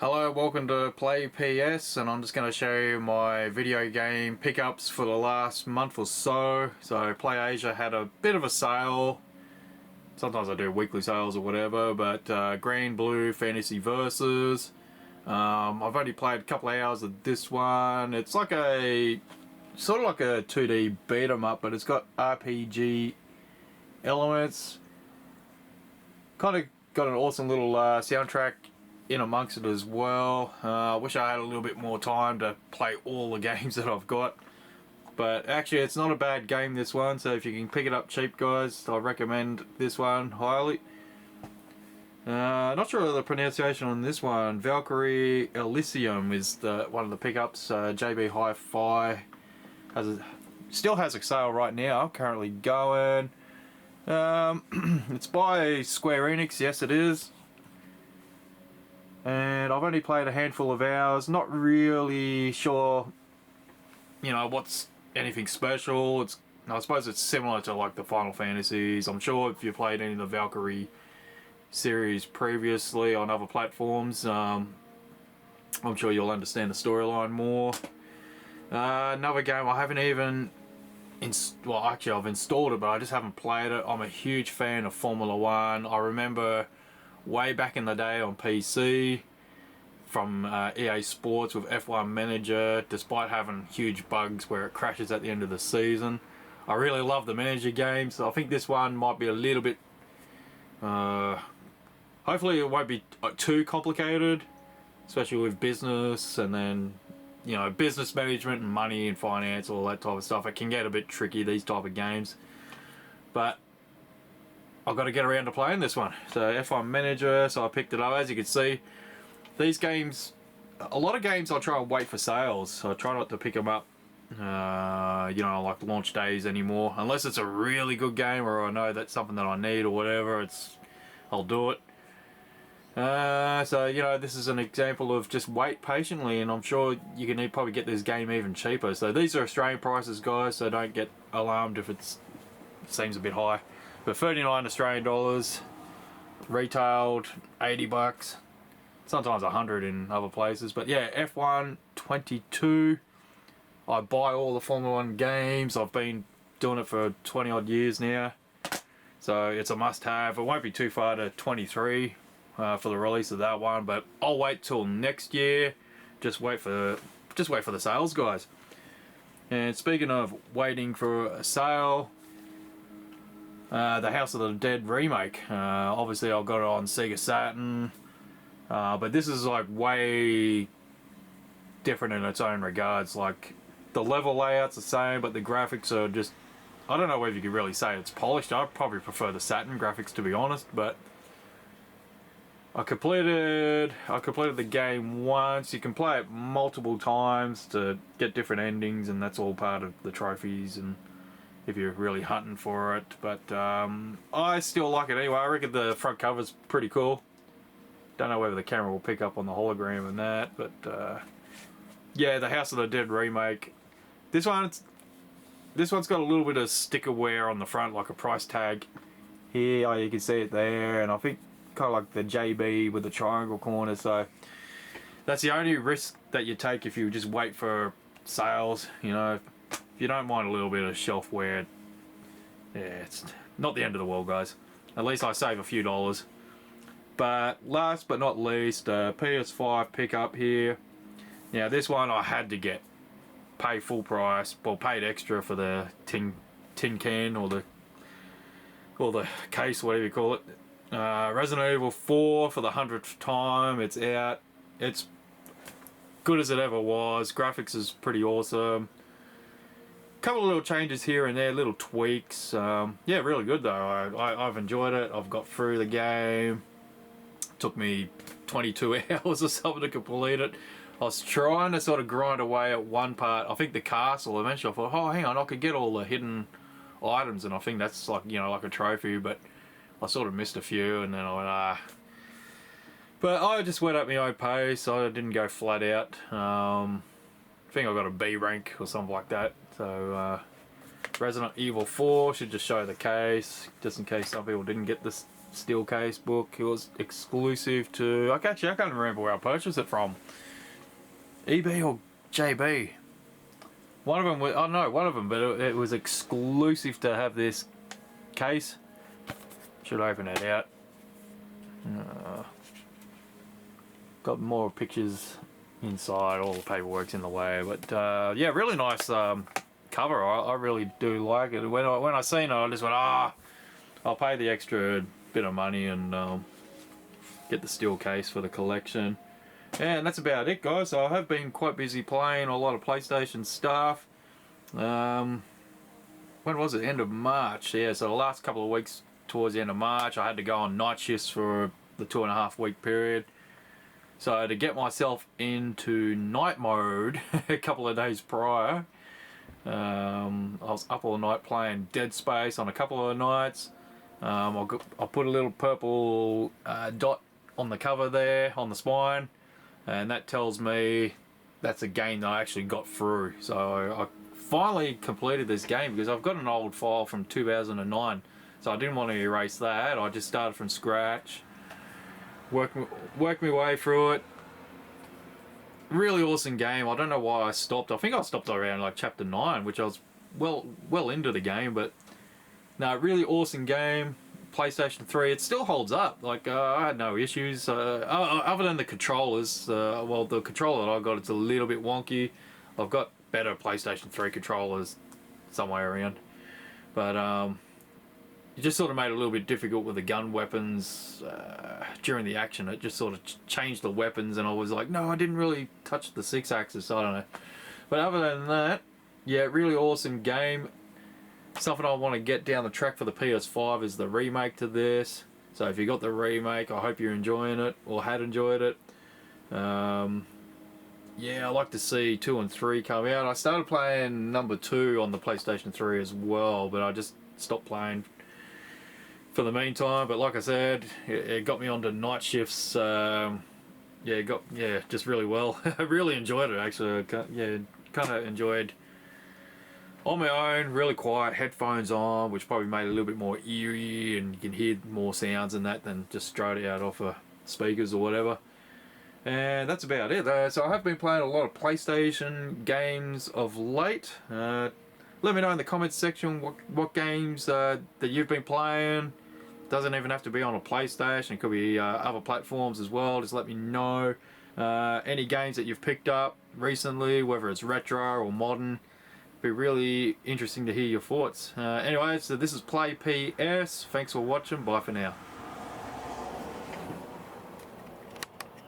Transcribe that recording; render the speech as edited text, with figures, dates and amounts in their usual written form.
Hello, welcome to Play PS, and I'm just going to show you my video game pickups for the last month or so. So PlayAsia had a bit of a sale. Sometimes I do weekly sales or whatever, but Green Blue Fantasy Versus. I've only played a couple of hours of this one. It's like a sort of like a 2D beat 'em up, but it's got RPG elements. Kind of got an awesome little soundtrack in amongst it as well. I wish I had a little bit more time to play all the games that I've got, but actually it's not a bad game, this one. So if you can pick it up cheap, guys, I recommend this one highly. Not sure of the pronunciation on this one. Valkyrie Elysium is one of the pickups. JB HiFi still has a sale right now, currently going. It's by Square Enix, yes it is. And I've only played a handful of hours, not really sure, what's anything special. I suppose it's similar to like the Final Fantasies. I'm sure if you played any of the Valkyrie series previously on other platforms, I'm sure you'll understand the storyline more. Another game I haven't even actually I've installed it, but I just haven't played it. I'm a huge fan of Formula 1. I remember way back in the day on PC from EA Sports with F1 Manager, despite having huge bugs where it crashes at the end of the season. I really love the manager game, so I think this one might be a little bit hopefully it won't be too complicated, especially with business and then business management and money and finance, all that type of stuff. It can get a bit tricky, these type of games, but I've got to get around to playing this one. So F1 Manager, so I picked it up. As you can see, these games, a lot of games I try and wait for sales. So I try not to pick them up, like launch days anymore, unless it's a really good game or I know that's something that I need or whatever. I'll do it. So this is an example of just wait patiently, and I'm sure you can probably get this game even cheaper. So these are Australian prices, guys, so don't get alarmed if it seems a bit high. But 39 Australian dollars, retailed 80 bucks, sometimes 100 in other places. But yeah, F1 22. I buy all the Formula 1 games. I've been doing it for 20 odd years now, so it's a must have. It won't be too far to 23 for the release of that one, but I'll wait till next year. Just wait for the sales, guys. And speaking of waiting for a sale, the House of the Dead remake. Obviously I've got it on Sega Saturn, but this is like way different in its own regards. Like the level layout's the same, but the graphics are just, I don't know whether you could really say it's polished. I probably prefer the Saturn graphics, to be honest, but I completed the game once. You can play it multiple times to get different endings, and that's all part of the trophies and if you're really hunting for it. But I still like it anyway. I reckon the front cover's pretty cool. Don't know whether the camera will pick up on the hologram and that, but yeah, the House of the Dead remake. This one's got a little bit of sticker wear on the front, like a price tag here. Oh, you can see it there, and I think kind of like the JB with the triangle corner. So that's the only risk that you take if you just wait for sales. If you don't mind a little bit of shelf wear, yeah, it's not the end of the world, guys. At least I save a few dollars. But last but not least, PS5 pickup here. Now this one I had to get. Pay full price, well, paid extra for the tin can or the case, whatever you call it. Resident Evil 4 for the 100th time. It's out. It's good as it ever was. Graphics is pretty awesome. Couple of little changes here and there, little tweaks. Yeah, really good though. I've enjoyed it. I've got through the game. Took me 22 hours or something to complete it. I was trying to sort of grind away at one part. I think the castle. Eventually I thought, oh, hang on, I could get all the hidden items, and I think that's like, like a trophy, but I sort of missed a few, and then I went, But I just went at my own pace. I didn't go flat out. I think I got a B rank or something like that. So Resident Evil 4 should just show the case, just in case some people didn't get this steel case book. It was exclusive to, I can't remember where I purchased it from. eBay or JB. One of them was, I know one of them, but it was exclusive to have this case. Should open it out. Got more pictures inside, all the paperwork's in the way, but yeah, really nice cover. I really do like it. When I seen it, I just went, I'll pay the extra bit of money and get the steel case for the collection. And that's about it, guys. So I have been quite busy playing a lot of PlayStation stuff. When was it? End of March. Yeah, so the last couple of weeks towards the end of March, I had to go on night shifts for the 2.5 week period. So to get myself into night mode a couple of days prior, I was up all night playing Dead Space on a couple of nights. I put a little purple dot on the cover there, on the spine, and that tells me that's a game that I actually got through. So I finally completed this game because I've got an old file from 2009, so I didn't want to erase that. I just started from scratch, worked my way through it. Really awesome game. I don't know why I stopped. I think I stopped around like chapter 9, which I was well into the game, but no, really awesome game. PlayStation 3, it still holds up. Like I had no issues other than the controllers. Well, the controller that I got, it's a little bit wonky. I've got better PlayStation 3 controllers somewhere around, but it just sort of made it a little bit difficult with the gun weapons during the action. It just sort of changed the weapons, and I was like, no, I didn't really touch the 6-axis. I don't know, but other than that, yeah, really awesome game. Something I want to get down the track for the PS5 is the remake to this. So if you got the remake, I hope you're enjoying it or had enjoyed it. Yeah, I like to see 2 and 3 come out. I started playing number 2 on the PlayStation 3 as well, but I just stopped playing for the meantime. But like I said, it got me onto night shifts. Just really well. I really enjoyed it actually. Kind of enjoyed on my own, really quiet, headphones on, which probably made it a little bit more eerie, and you can hear more sounds in that than just straight out off of speakers or whatever. And that's about it. So I have been playing a lot of PlayStation games of late. Let me know in the comments section what games that you've been playing. Doesn't even have to be on a PlayStation. It could be other platforms as well. Just let me know. Any games that you've picked up recently, whether it's retro or modern. Be really interesting to hear your thoughts. Anyway, so this is Play PS. Thanks for watching. Bye for now.